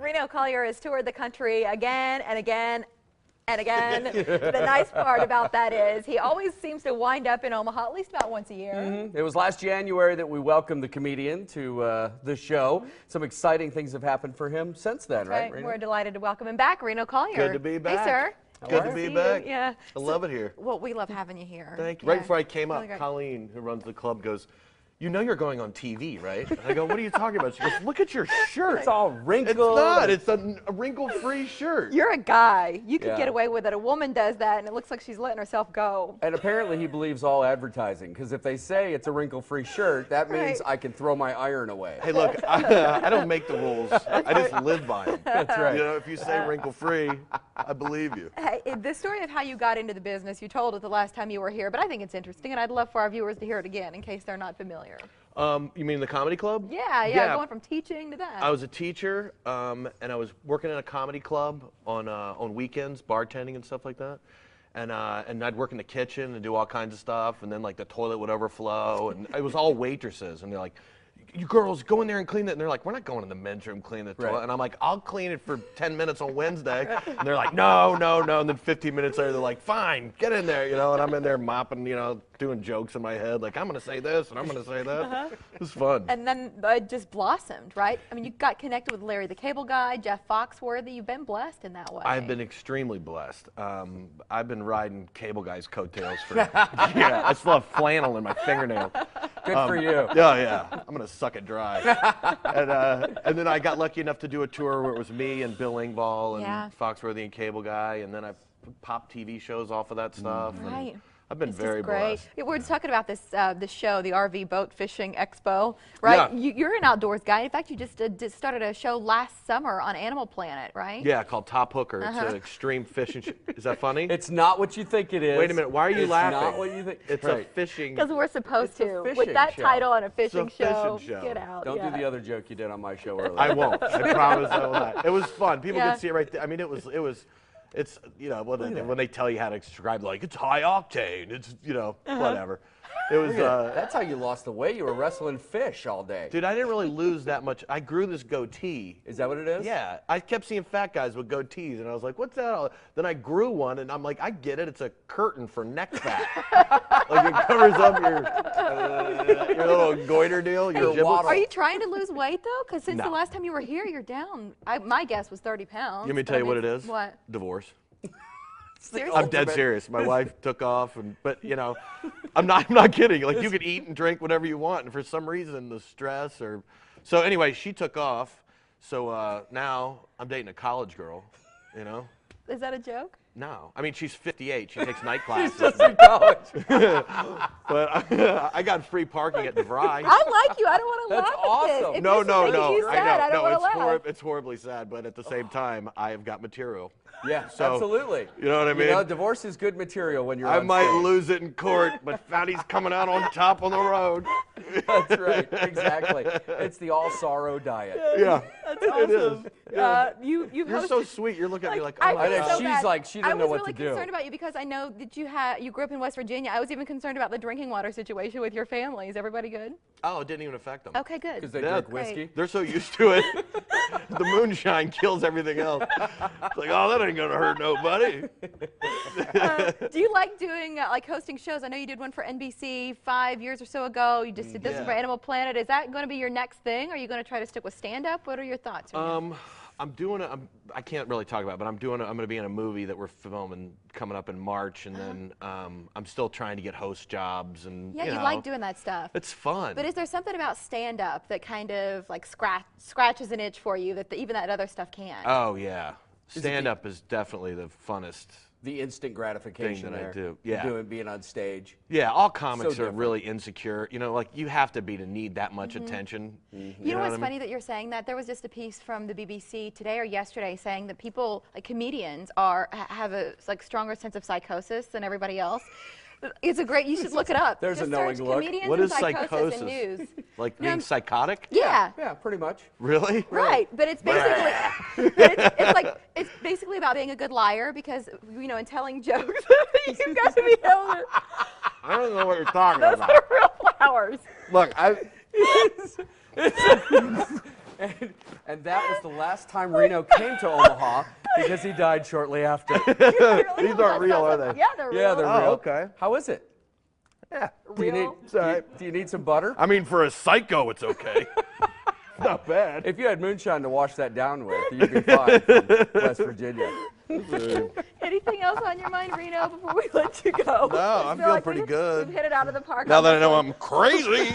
Reno Collier has toured the country again and again and again. The nice part about that is he always seems to wind up in Omaha at least about once a year. It was last January that we welcomed the comedian to the show. Some exciting things have happened for him since then, right? We're delighted to welcome him back, Reno Collier. Good to be back. Hey, sir. Good to be back. Yeah. I love it here. Well, we love having you here. Thank you. Right before I came up, Really great. Colleen, who runs the club, goes, "You know you're going on TV, right?" And I go, "What are you talking about?" She goes, "Look at your shirt. It's all wrinkled. It's not. It's a wrinkle-free shirt." You're a guy. You could Yeah. get away with it. A woman does that, and it looks like she's letting herself go. And apparently he believes all advertising, because if they say it's a wrinkle-free shirt, that means Right. I can throw my iron away. Hey, look, I don't make the rules. I just live by them. That's right. You know, if you say wrinkle-free, I believe you. Hey, the story of how you got into the business, you told it the last time you were here, but I think it's interesting, and I'd love for our viewers to hear it again in case they're not familiar. You mean the comedy club? Yeah, going from teaching to that. I was a teacher, and I was working in a comedy club on weekends, bartending and stuff like that. And I'd work in the kitchen and do all kinds of stuff, and then like the toilet would overflow, and it was all waitresses, and they're like, "You girls go in there and clean it." And they're like, "We're not going in the men's room clean the toilet." Right. And I'm like, "I'll clean it for 10 minutes on Wednesday." And they're like, "No, no, no." And then 15 minutes later, they're like, "Fine, get in there," you know. And I'm in there mopping, you know, doing jokes in my head, like, I'm gonna say this and I'm gonna say that. It was fun. And then it just blossomed, right? I mean, you got connected with Larry the Cable Guy, Jeff Foxworthy. You've been blessed in that way. I've been extremely blessed. I've been riding Cable Guy's coattails for, yeah, I still have flannel in my fingernail. Good for you. Yeah. I'm gonna suck it dry. And then I got lucky enough to do a tour where it was me and Bill Engvall and Yeah. Foxworthy and Cable Guy, and then I popped TV shows off of that stuff. and Right. I've been It's very just great. blessed. Yeah, we're talking about this show, the RV Boat Fishing Expo, right? Yeah. You're an outdoors guy. In fact, you just started a show last summer on Animal Planet, right? Yeah, called Top Hooker. It's an extreme fishing show. Is that funny? It's not what you think it is. Wait a minute, why are you laughing? It's not what you think. It's right. a fishing. Because we're supposed It's a to. fishing With that show. title on a fishing, It's a fishing show. get out. Don't yeah. do the other joke you did on my show earlier. I won't. I promise I will not. It was fun. People Yeah. could see it right there. I mean, it's, you know, when they tell you how to describe, like, it's high octane, it's, you know, whatever. It was, That's how you lost the weight. You were wrestling fish all day. dude, I didn't really lose that much. I grew this goatee. Is that what it is? Yeah, I kept seeing fat guys with goatees, and I was like, what's that all? Then I grew one, and I'm like, I get it. It's a curtain for neck fat. Like, it covers up your little goiter deal, your giblets. Are you trying to lose weight, though? Because since No. the last time you were here, you're down. My guess was 30 pounds. You want me to but tell you I what mean, it is? What? Divorce. Seriously? I'm dead serious. My wife took off, but you know, I'm not kidding. Like, you could eat and drink whatever you want, and for some reason the stress or so anyway, she took off. So now I'm dating a college girl. You know? Is that a joke? No, I mean she's 58. She takes night classes. Just in college. But I got free parking at DeVry. I like you. I don't want to That's laugh at awesome. this. If No, this no, makes no. you I sad, know. I don't No, want to laugh. it's horribly sad, but at the same time, I have got material. Yeah, So, absolutely. You know what I mean? You know, divorce is good material when you're I on might stage. lose it in court, but Fatty's coming out on top on the road. That's right, exactly. It's the all sorrow diet. Yeah, That's it is. awesome. Yeah. You've You're hosted, so sweet. You're looking at me like, I oh my I know, feel God. so she's bad. like, she didn't know what to I was do. really concerned about you because I know that you grew up in West Virginia. I was even concerned about the drinking water situation with your family. Is everybody good? Oh, it didn't even affect them. Okay, good. Because they Yeah. drink whiskey. They're so used to it. The moonshine kills everything else. It's like, oh, that ain't gonna hurt nobody. Do you like doing like hosting shows? I know you did one for NBC 5 years or so ago. You just did this Yeah. for Animal Planet. Is that going to be your next thing? Are you going to try to stick with stand-up? What are your thoughts? I'm doing I can't really talk about it, but I'm going to be in a movie that we're filming coming up in March, and then I'm still trying to get host jobs, and Yeah, you you know, like doing that stuff. it's fun. But is there something about stand-up that kind of like scratches an itch for you that even that other stuff can't? Oh yeah, stand up is definitely the funnest. The instant gratification Thing that I there. do, yeah. Being on stage. Yeah, all comics are different. really insecure. You know, like you have to be to need that much attention. You know what's funny that you're saying that? There was just a piece from the BBC today or yesterday saying that people, like comedians, have a like stronger sense of psychosis than everybody else. It's a great. You should look it up. There's a Just knowing search look. Comedians What and is psychosis? in news. Like No, being psychotic? Yeah. Yeah, pretty much. Really? Right, but it's basically it's basically about being a good liar because you know in telling jokes you've got to be able to. I don't know what you're talking Those about. are real flowers. Look, And that was the last time Reno came to Omaha because he died shortly after. These aren't real, are they? Yeah, they're real. Yeah, they're Oh, real. okay. How is it? Yeah. Do you need, Real. It's all right. do you need some butter? I mean, for a psycho, it's okay. Not bad. If you had moonshine to wash that down with, you'd be fine from West Virginia. Anything else on your mind, Reno, before we let you go? No, I I'm feel feeling pretty we've- good. We've hit it out of the park. Now that I on know this I'm crazy.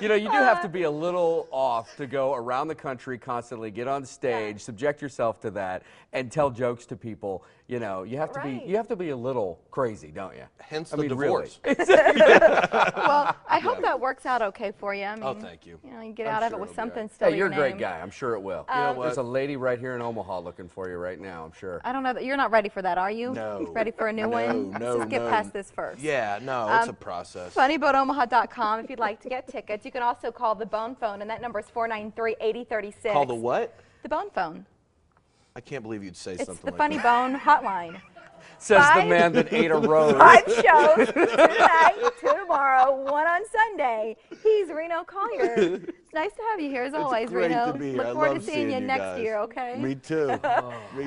You know, you do have to be a little off to go around the country constantly, get on stage, subject yourself to that, and tell jokes to people. You know, you have to Right. be a little crazy, don't you? Hence I the mean, divorce. Really. Well, I hope that works out okay for you. I mean, Oh, thank you. You know, you get I'm out of sure it with it'll be all something right. still. Hey, you're a your great name. guy. I'm sure it will. You know what? There's a lady right here in Omaha looking for you right now, I'm sure. I don't know that you're not ready for that, are you? No. Ready for a new one? No, Let's just get no. past this first. Yeah, no, it's a process. Funnyboatomaha.com if you'd like to get tickets. You can also call the Bone Phone, and that number is 493-8036. Call the what? The Bone Phone. I can't believe you'd say It's something the like Funny that. Bone Hotline. Says the Five- man that ate a rose. 5 shows, 2 tonight, 2 tomorrow, 1 on Sunday. He's Reno Collier. It's nice to have you here as always, Great Reno. to be here. Look I forward love to seeing you next guys. year, okay? Me too. Me